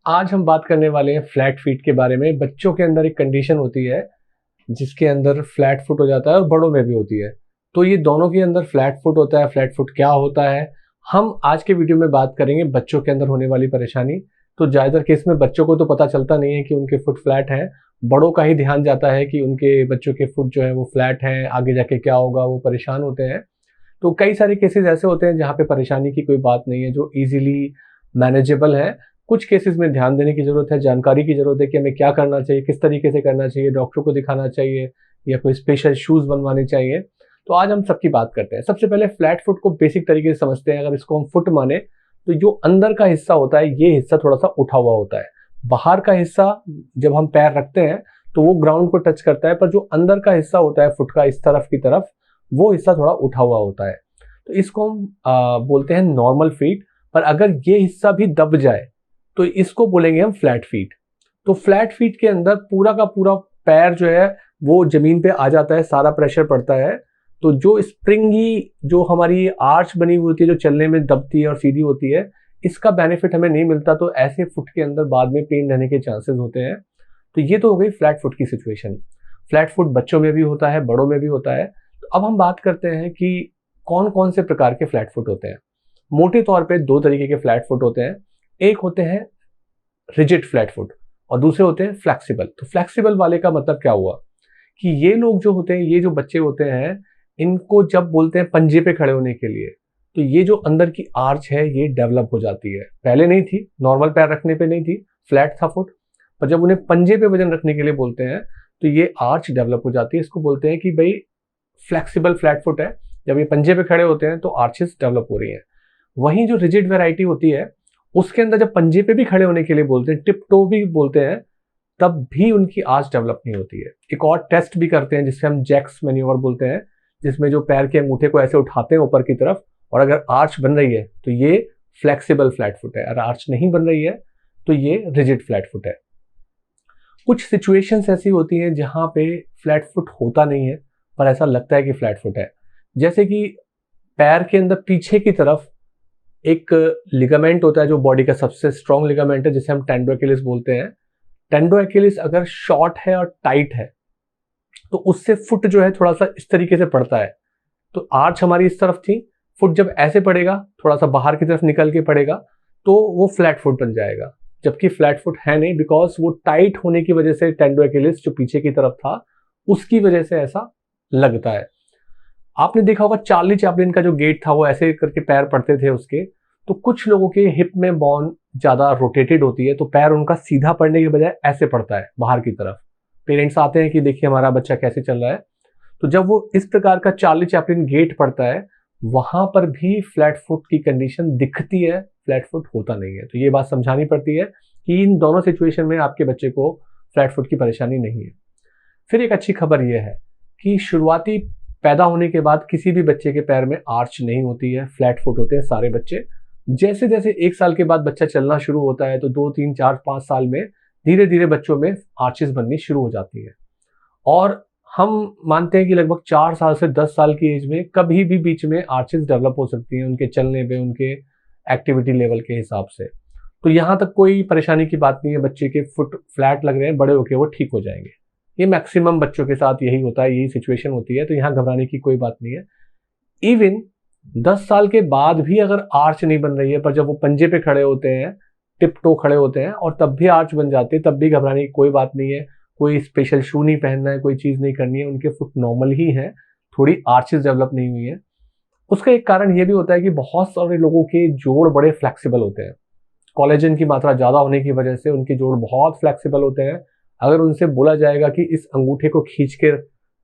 आज हम बात करने वाले हैं फ्लैट फीट के बारे में। बच्चों के अंदर एक कंडीशन होती है जिसके अंदर फ्लैट फुट हो जाता है और बड़ों में भी होती है। तो ये दोनों के अंदर फ्लैट फुट होता है। फ्लैट फुट क्या होता है, हम आज के वीडियो में बात करेंगे। बच्चों के अंदर होने वाली परेशानी, तो ज्यादातर केस में बच्चों को तो पता चलता नहीं है कि उनके फुट फ्लैट है, बड़ों का ही ध्यान जाता है कि उनके बच्चों के फुट जो है वो फ्लैट है, आगे जाके क्या होगा, वो परेशान होते हैं। तो कई सारे केसेस ऐसे होते हैं जहाँ पे परेशानी की कोई बात नहीं है, जो इजीली मैनेजेबल है। कुछ केसेस में ध्यान देने की जरूरत है, जानकारी की जरूरत है कि हमें क्या करना चाहिए, किस तरीके से करना चाहिए, डॉक्टर को दिखाना चाहिए या कोई स्पेशल शूज बनवाने चाहिए। तो आज हम सबकी बात करते हैं। सबसे पहले फ्लैट फुट को बेसिक तरीके से समझते हैं। अगर इसको हम फुट माने तो जो अंदर का हिस्सा होता है, ये हिस्सा थोड़ा सा उठा हुआ होता है। बाहर का हिस्सा जब हम पैर रखते हैं तो वो ग्राउंड को टच करता है, पर जो अंदर का हिस्सा होता है फुट का, इस तरफ की तरफ, वो हिस्सा थोड़ा उठा हुआ होता है। तो इसको हम बोलते हैं नॉर्मल फीट। पर अगर ये हिस्सा भी दब जाए तो इसको बोलेंगे हम फ्लैट फीट। तो फ्लैट फीट के अंदर पूरा का पूरा पैर जो है वो जमीन पे आ जाता है, सारा प्रेशर पड़ता है। तो जो स्प्रिंगी, जो हमारी आर्च बनी हुई होती है, जो चलने में दबती है और सीधी होती है, इसका बेनिफिट हमें नहीं मिलता। तो ऐसे फुट के अंदर बाद में पेन रहने के चांसेस होते हैं। तो ये तो हो गई फ्लैट फुट की सिचुएशन। फ्लैट फुट बच्चों में भी होता है, बड़ों में भी होता है। तो अब हम बात करते हैं कि कौन कौन से प्रकार के फ्लैट फुट होते हैं। मोटे तौर पे दो तरीके के फ्लैट फुट होते हैं। एक होते हैं रिजिड फ्लैट फुट और दूसरे होते हैं फ्लेक्सिबल। तो फ्लेक्सिबल वाले का मतलब क्या हुआ कि ये लोग जो होते हैं, ये जो बच्चे होते हैं, इनको जब बोलते हैं पंजे पे खड़े होने के लिए, तो ये जो अंदर की आर्च है ये डेवलप हो जाती है। पहले नहीं थी, नॉर्मल पैर रखने पे नहीं थी, फ्लैट था फुट, पर जब उन्हें पंजे पे वजन रखने के लिए बोलते हैं तो ये आर्च डेवलप हो जाती है। इसको बोलते हैं कि भाई फ्लेक्सिबल फ्लैट फुट है। जब ये पंजे पे खड़े होते हैं तो आर्चेस डेवलप हो रही हैं। वहीं जो रिजिड वैरायटी होती है, उसके अंदर जब पंजे पे भी खड़े होने के लिए बोलते हैं, टिप टो भी बोलते हैं, तब भी उनकी आर्च डेवलप नहीं होती है। एक और टेस्ट भी करते हैं जिससे हम जैक्स मैन्यूवर बोलते हैं, जिसमें जो पैर के अंगूठे को ऐसे उठाते हैं ऊपर की तरफ, और अगर आर्च बन रही है तो ये फ्लेक्सिबल फ्लैट फुट है, अगर आर्च नहीं बन रही है तो ये रिजिड फ्लैट फुट है। कुछ सिचुएशंस ऐसी होती हैं जहां पे फ्लैट फुट होता नहीं है पर ऐसा लगता है कि फ्लैट फुट है। जैसे कि पैर के अंदर पीछे की तरफ एक लिगामेंट होता है जो बॉडी का सबसे स्ट्रॉन्ग लिगामेंट है, जिसे हम टेंडो एक्किलिस बोलते हैं। टेंडो एक्किलिस अगर शॉर्ट है और टाइट है तो उससे फुट जो है थोड़ा सा इस तरीके से पड़ता है। तो आर्च हमारी इस तरफ थी, फुट जब ऐसे पड़ेगा, थोड़ा सा बाहर की तरफ निकल के पड़ेगा, तो वो फ्लैट फुट बन जाएगा। जबकि फ्लैट फुट है नहीं, बिकॉज वो टाइट होने की वजह से टेंडो एक्किलिस जो पीछे की तरफ था उसकी वजह से ऐसा लगता है। आपने देखा होगा चार्ली चैपलिन का जो गेट था, वो ऐसे करके पैर पड़ते थे उसके। तो कुछ लोगों के हिप में बोन ज्यादा रोटेटेड होती है, तो पैर उनका सीधा पड़ने के बजाय ऐसे पड़ता है बाहर की तरफ। पेरेंट्स आते हैं कि देखिए हमारा बच्चा कैसे चल रहा है। तो जब वो इस प्रकार का चार्ली चैपलिन गेट पड़ता है, वहां पर भी फ्लैट फुट की कंडीशन दिखती है, फ्लैट फुट होता नहीं है। तो ये बात समझानी पड़ती है कि इन दोनों सिचुएशन में आपके बच्चे को फ्लैट फुट की परेशानी नहीं है। फिर एक अच्छी खबर यह है कि शुरुआती पैदा होने के बाद किसी भी बच्चे के पैर में आर्च नहीं होती है, फ्लैट फुट होते हैं सारे बच्चे। जैसे जैसे 1 साल के बाद बच्चा चलना शुरू होता है तो 2, 3, 4, 5 साल में धीरे धीरे बच्चों में आर्चेस बननी शुरू हो जाती है। और हम मानते हैं कि लगभग 4 साल से 10 साल की एज में कभी भी बीच में आर्चेस डेवलप हो सकती हैं, उनके चलने पे, उनके एक्टिविटी लेवल के हिसाब से। तो यहाँ तक कोई परेशानी की बात नहीं है। बच्चे के फुट फ्लैट लग रहे हैं, बड़े होके वो ठीक हो जाएंगे। ये मैक्सिमम बच्चों के साथ यही होता है, यही सिचुएशन होती है। तो यहाँ घबराने की कोई बात नहीं है। इवन 10 साल के बाद भी अगर आर्च नहीं बन रही है, पर जब वो पंजे पे खड़े होते हैं, टिप टो खड़े होते हैं, और तब भी आर्च बन जाती है, तब भी घबराने की कोई बात नहीं है। कोई स्पेशल शू नहीं पहनना है, कोई चीज नहीं करनी है, उनके फुट नॉर्मल ही है, थोड़ी आर्चेस डेवलप नहीं हुई है। उसका एक कारण यह भी होता है कि बहुत सारे लोगों के जोड़ बड़े फ्लेक्सिबल होते हैं। कोलेजन की मात्रा ज्यादा होने की वजह से उनके जोड़ बहुत फ्लेक्सिबल होते हैं। अगर उनसे बोला जाएगा कि इस अंगूठे को खींच के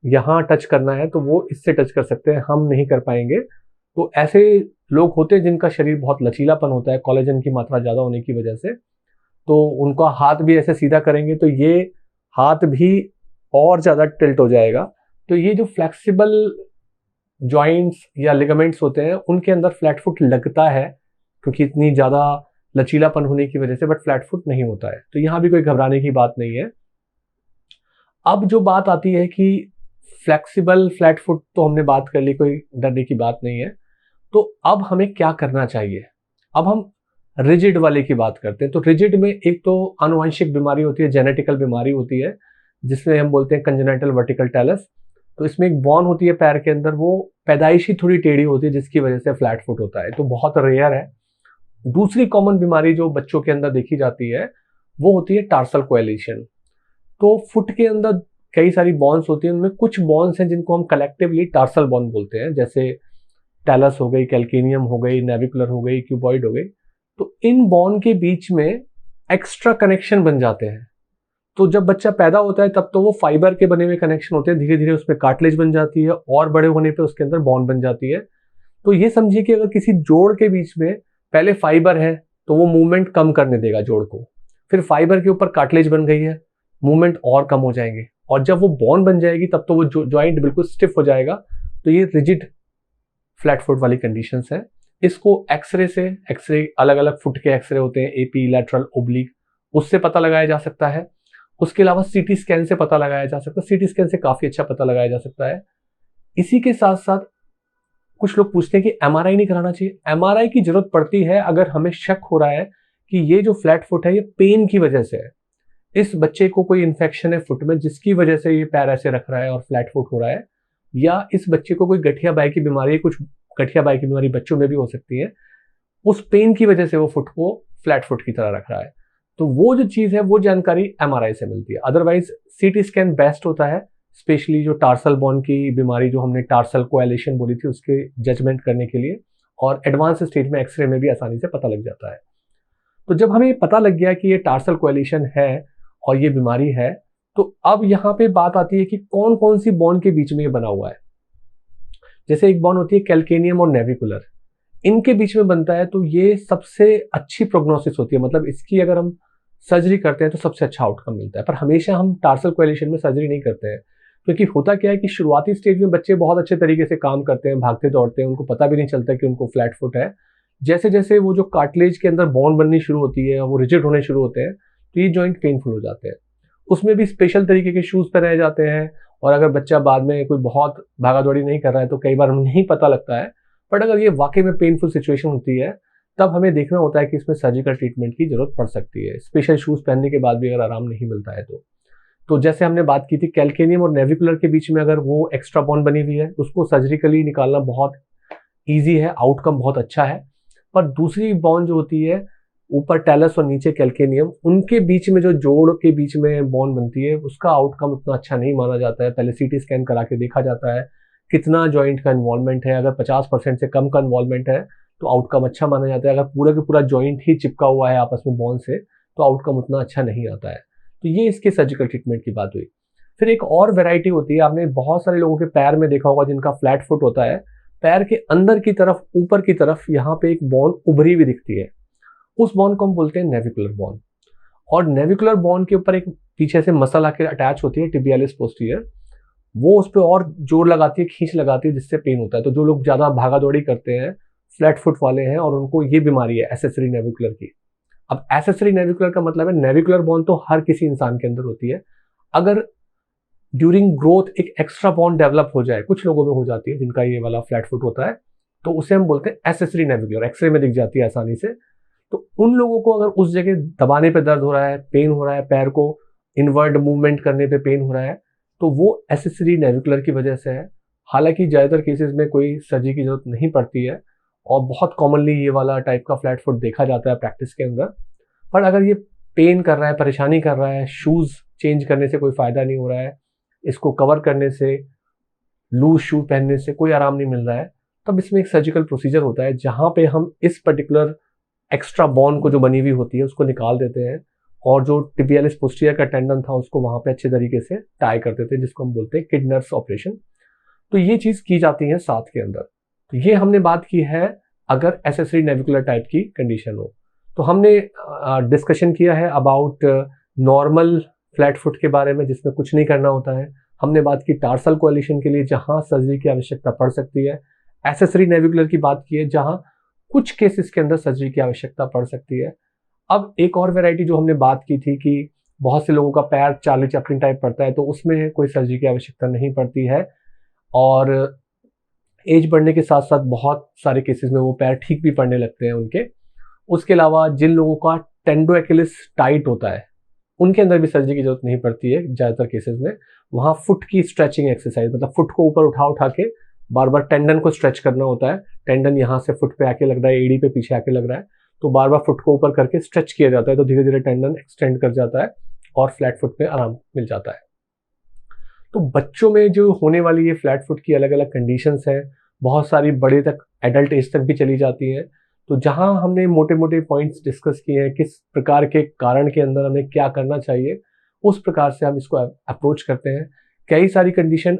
यहाँ टच करना है, तो वो इससे टच कर सकते हैं, हम नहीं कर पाएंगे। तो ऐसे लोग होते हैं जिनका शरीर बहुत लचीलापन होता है कोलेजन की मात्रा ज्यादा होने की वजह से। तो उनका हाथ भी ऐसे सीधा करेंगे तो ये हाथ भी और ज्यादा टिल्ट हो जाएगा। तो ये जो फ्लेक्सिबल जॉइंट्स या लिगामेंट्स होते हैं, उनके अंदर फ्लैट फुट लगता है क्योंकि इतनी ज्यादा लचीलापन होने की वजह से, बट फ्लैट फुट नहीं होता है। तो यहां भी कोई घबराने की बात नहीं है। अब जो बात आती है कि फ्लेक्सिबल फ्लैट फुट तो हमने बात कर ली, कोई डरने की बात नहीं है। तो अब हमें क्या करना चाहिए? अब हम रिजिड वाले की बात करते हैं। तो रिजिड में एक तो आनुवंशिक बीमारी होती है, जेनेटिकल बीमारी होती है, जिसमें हम बोलते हैं कंजेनिटल वर्टिकल टेलस। तो इसमें एक बोन होती है पैर के अंदर, वो पैदाइशी थोड़ी टेढ़ी होती है, जिसकी वजह से फ्लैट फुट होता है, तो बहुत रेयर है। दूसरी कॉमन बीमारी जो बच्चों के अंदर देखी जाती है वो होती है टार्सल कोएलिशन। तो फुट के अंदर कई सारी बॉन्स होती हैं, उनमें कुछ बॉन्स हैं जिनको हम कलेक्टिवली टार्सल बॉन बोलते हैं, जैसे टैलस हो गई, कैल्केनियम हो गई, नेविकुलर हो गई, क्यूबॉइड हो गई। तो इन बॉन के बीच में एक्स्ट्रा कनेक्शन बन जाते हैं। तो जब बच्चा पैदा होता है तब तो वो फाइबर के बने हुए कनेक्शन होते हैं, धीरे धीरे उसमें कार्टिलेज बन जाती है और बड़े होने पे उसके अंदर बॉन बन जाती है। तो ये समझिए कि अगर किसी जोड़ के बीच में पहले फाइबर है तो वो मूवमेंट कम करने देगा जोड़ को, फिर फाइबर के ऊपर कार्टिलेज बन गई है, मूवमेंट और कम हो जाएंगे, और जब वो बॉन बन जाएगी तब तो वो ज्वाइंट बिल्कुल स्टिफ हो जाएगा। तो ये रिजिड फ्लैट फुट वाली कंडीशंस है। इसको एक्सरे अलग अलग फुट के एक्सरे होते हैं, एपी, लैटरल, ओब्लिक, उससे पता लगाया जा सकता है। उसके अलावा सीटी स्कैन से पता लगाया जा सकता है, सीटी स्कैन से काफी अच्छा पता लगाया जा सकता है। इसी के साथ साथ कुछ लोग पूछते हैं कि एमआरआई नहीं कराना चाहिए। एमआरआई की जरूरत पड़ती है अगर हमें शक हो रहा है कि ये जो फ्लैट फुट है ये पेन की वजह से है, इस बच्चे को कोई इन्फेक्शन है फुट में जिसकी वजह से ये पैर ऐसे रख रहा है और फ्लैट फुट हो रहा है, या इस बच्चे को कोई गठिया बाई की बीमारी है, कुछ गठिया बाई की बीमारी बच्चों में भी हो सकती है, उस पेन की वजह से वो फुट को फ्लैट फुट की तरह रख रहा है। तो वो जो चीज है वो जानकारी एमआरआई से मिलती है। अदरवाइज सीटी स्कैन बेस्ट होता है, स्पेशली जो टार्सल बॉन की बीमारी जो हमने टार्सल कोएलिशन बोली थी उसके जजमेंट करने के लिए, और एडवांस स्टेज में एक्सरे में भी आसानी से पता लग जाता है। तो जब हमें पता लग गया कि ये टार्सल कोएलिशन है और ये बीमारी है, तो अब यहाँ पे बात आती है कि कौन कौन सी बॉन के बीच में ये बना हुआ है। जैसे एक बॉन होती है कैल्केनियम और नेविकुलर, इनके बीच में बनता है, तो ये सबसे अच्छी प्रोग्नोसिस होती है, मतलब इसकी अगर हम सर्जरी करते हैं तो सबसे अच्छा आउटकम मिलता है। पर हमेशा हम टार्सल कोएलिशन में सर्जरी नहीं करते हैं, क्योंकि होता क्या है कि शुरुआती स्टेज में बच्चे बहुत अच्छे तरीके से काम करते हैं, भागते दौड़ते हैं, उनको पता भी नहीं चलता कि उनको फ्लैट फुट है। जैसे जैसे वो जो कार्टिलेज के अंदर बॉन बननी शुरू होती है, वो रिजिड होने शुरू होते हैं, तो ये जॉइंट पेनफुल हो जाते हैं। उसमें भी स्पेशल तरीके के शूज पहनाए जाते हैं, और अगर बच्चा बाद में कोई बहुत भागा दौड़ी नहीं कर रहा है तो कई बार नहीं पता लगता है। बट अगर ये वाकई में पेनफुल सिचुएशन होती है तब हमें देखना होता है कि इसमें सर्जिकल ट्रीटमेंट की जरूरत पड़ सकती है, स्पेशल शूज पहनने के बाद भी अगर आराम नहीं मिलता है तो जैसे हमने बात की थी कैल्केनियम और नेविकुलर के बीच में अगर वो एक्स्ट्रा बॉन्ड बनी हुई है, उसको सर्जिकली निकालना बहुत ईजी है, आउटकम बहुत अच्छा है। पर दूसरी बॉन्ड जो होती है ऊपर टैलस और नीचे कैल्केनियम, उनके बीच में जो जोड़ के बीच में बॉन्ड बनती है उसका आउटकम उतना अच्छा नहीं माना जाता है। पहले सीटी स्कैन करा के देखा जाता है कितना जॉइंट का इन्वॉल्वमेंट है, अगर 50% से कम का इन्वॉल्वमेंट है तो आउटकम अच्छा माना जाता है। अगर पूरा के पूरा जॉइंट ही चिपका हुआ है आपस में बॉन्ड से तो आउटकम उतना अच्छा नहीं आता है। तो ये इसके सर्जिकल ट्रीटमेंट की बात हुई। फिर एक और वेराइटी होती है, आपने बहुत सारे लोगों के पैर में देखा होगा जिनका फ्लैट फुट होता है, पैर के अंदर की तरफ ऊपर की तरफ यहाँ पे एक बॉन उभरी हुई दिखती है, उस बॉन को हम बोलते हैं नेविकुलर बॉन। और नेविकुलर बॉन के ऊपर एक पीछे से मसल आके अटैच होती है टिबियालिस पोस्टीरियर, वो उस पर और जोर लगाती है, खींच लगाती है, जिससे पेन होता है। तो जो लोग ज्यादा भागा दौड़ी करते हैं, फ्लैट फुट वाले हैं और उनको ये बीमारी है एसेसरी नेविकुलर की। अब एसेसरी नेविकुलर का मतलब है नेविकुलर बॉन तो हर किसी इंसान के अंदर होती है, अगर ड्यूरिंग ग्रोथ एक एक्स्ट्रा बॉन्ड डेवलप हो जाए, कुछ लोगों में हो जाती है जिनका ये वाला फ्लैट फुट होता है, तो उसे हम बोलते हैं एसेसरी नेविकुलर, एक्सरे में दिख जाती है आसानी से। तो उन लोगों को अगर उस जगह दबाने पे दर्द हो रहा है, पेन हो रहा है, पैर को इनवर्ड मूवमेंट करने पे पेन हो रहा है, तो वो एसेसरी नेविकुलर की वजह से है। हालांकि ज्यादातर केसेस में कोई सर्जरी की जरूरत नहीं पड़ती है और बहुत कॉमनली ये वाला टाइप का फ्लैट फुट देखा जाता है प्रैक्टिस के अंदर। पर अगर ये पेन कर रहा है, परेशानी कर रहा है, शूज चेंज करने से कोई फायदा नहीं हो रहा है, इसको कवर करने से, लूज शू पहनने से कोई आराम नहीं मिल रहा है, तब इसमें एक सर्जिकल प्रोसीजर होता है जहां पे हम इस पर्टिकुलर एक्स्ट्रा बॉन्ड को जो बनी हुई होती है उसको निकाल देते हैं, और जो टिबियालिस पोस्टीरियर का टेंडन था उसको वहां पे अच्छे तरीके से टाई कर देते हैं, जिसको हम बोलते हैं किडनर्स ऑपरेशन। तो ये चीज की जाती है साथ के अंदर। तो ये हमने बात की है अगर एसेसरी नेविकुलर टाइप की कंडीशन हो। तो हमने डिस्कशन किया है अबाउट नॉर्मल फ्लैट फुट के बारे में जिसमें कुछ नहीं करना होता है। हमने बात की टार्सल कोएलिशन के लिए जहां सर्जरी की आवश्यकता पड़ सकती है। एसेसरी नेविकुलर की बात की है जहां कुछ केसेस के अंदर सर्जरी की आवश्यकता पड़ सकती है। अब एक और वैरायटी जो हमने बात की थी कि बहुत से लोगों का पैर चार्ली चैपलिन टाइप पड़ता है, तो उसमें कोई सर्जरी की आवश्यकता नहीं पड़ती है, और एज बढ़ने के साथ साथ बहुत सारे केसेस में वो पैर ठीक भी पड़ने लगते हैं उनके। उसके अलावा जिन लोगों का टेंडो एक्सिस टाइट होता है उनके अंदर भी सर्जरी की जरूरत नहीं पड़ती है ज़्यादातर केसेस में। वहाँ फुट की स्ट्रेचिंग एक्सरसाइज, मतलब फुट को ऊपर उठा उठा के बार बार टेंडन को स्ट्रेच करना होता है। टेंडन यहाँ से फुट पे आके लग रहा है, एड़ी पे पीछे आके लग रहा है, तो बार बार फुट को ऊपर करके स्ट्रेच किया जाता है, तो धीरे धीरे टेंडन एक्सटेंड कर जाता है और फ्लैट फुट पे आराम मिल जाता है। तो बच्चों में जो होने वाली ये फ्लैट फुट की अलग अलग कंडीशंस हैं, बहुत सारी बड़े तक एडल्ट एज तक भी चली जाती हैं। तो जहां हमने मोटे मोटे पॉइंट्स डिस्कस किए हैं, किस प्रकार के कारण के अंदर हमें क्या करना चाहिए, उस प्रकार से हम इसको अप्रोच करते हैं। कई सारी कंडीशन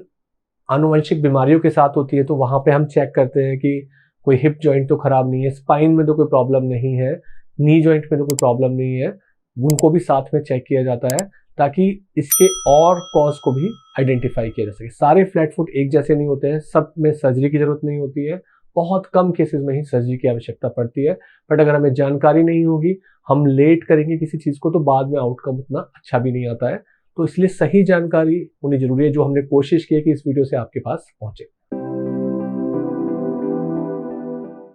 आनुवंशिक बीमारियों के साथ होती है, तो वहां पे हम चेक करते हैं कि कोई हिप जॉइंट तो खराब नहीं है, स्पाइन में तो कोई प्रॉब्लम नहीं है, नी जॉइंट में तो कोई प्रॉब्लम नहीं है, उनको भी साथ में चेक किया जाता है ताकि इसके और कॉज को भी आइडेंटिफाई किया जा सके। सारे फ्लैट फुट एक जैसे नहीं होते हैं, सब में सर्जरी की जरूरत नहीं होती है, बहुत कम केसेस में ही सर्जरी की आवश्यकता पड़ती है। बट अगर हमें जानकारी नहीं होगी, हम लेट करेंगे किसी चीज़ को, तो बाद में आउटकम उतना अच्छा भी नहीं आता है। तो इसलिए सही जानकारी होनी जरूरी है, जो हमने कोशिश की है कि इस वीडियो से आपके पास पहुंचे।